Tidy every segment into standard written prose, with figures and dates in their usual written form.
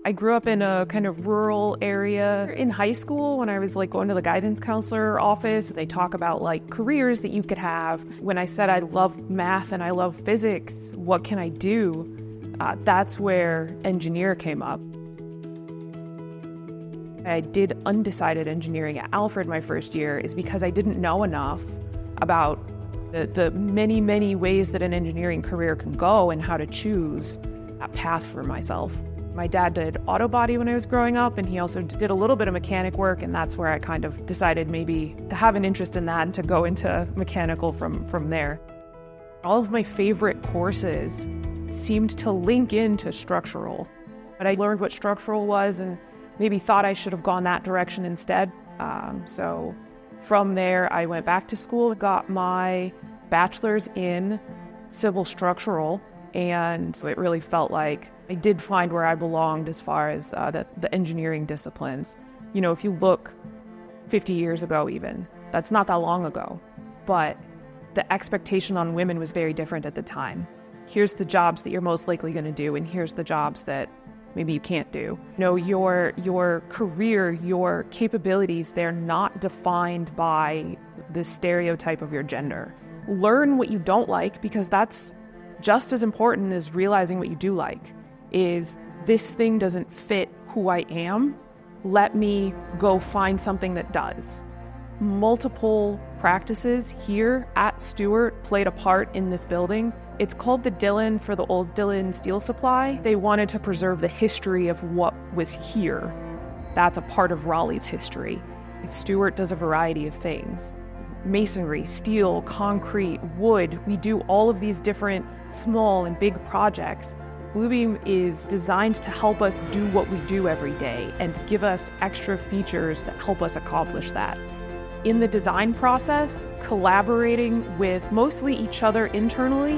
I grew up in a kind of rural area. In high school, when I was going to the guidance counselor office, they talk about careers that you could have. When I said I love math and I love physics, what can I do? That's where engineer came up. I did undecided engineering at Alfred my first year is because I didn't know enough about the many, many ways that an engineering career can go and how to choose a path for myself. My dad did auto body when I was growing up, and he also did a little bit of mechanic work, and that's where I kind of decided maybe to have an interest in that and to go into mechanical from there. All of my favorite courses seemed to link into structural, but I learned what structural was and maybe thought I should have gone that direction instead. So from there, I went back to school, got my bachelor's in civil structural, and it really felt like I did find where I belonged as far as the engineering disciplines. You know, if you look 50 years ago even, that's not that long ago, but the expectation on women was very different at the time. Here's the jobs that you're most likely going to do, and here's the jobs that maybe you can't do. You know, your career, your capabilities, they're not defined by the stereotype of your gender. Learn what you don't like, because that's just as important as realizing what you do like. Is this thing doesn't fit who I am, let me go find something that does. Multiple practices here at Stewart played a part in this building. It's called the Dillon for the old Dillon Steel Supply. They wanted to preserve the history of what was here. That's a part of Raleigh's history. Stewart does a variety of things. Masonry, steel, concrete, wood. We do all of these different small and big projects. Bluebeam is designed to help us do what we do every day and give us extra features that help us accomplish that. In the design process, collaborating with mostly each other internally,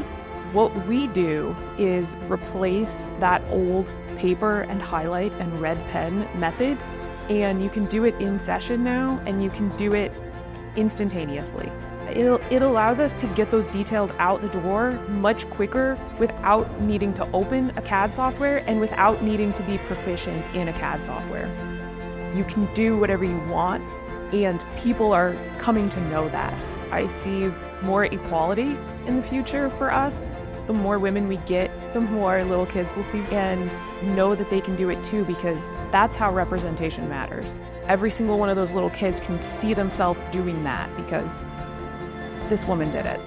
what we do is replace that old paper and highlight and red pen method, and you can do it in session now, and you can do it instantaneously. It allows us to get those details out the door much quicker without needing to open a CAD software and without needing to be proficient in a CAD software. You can do whatever you want, and people are coming to know that. I see more equality in the future for us. The more women we get, the more little kids will see and know that they can do it too, because that's how representation matters. Every single one of those little kids can see themselves doing that because this woman did it.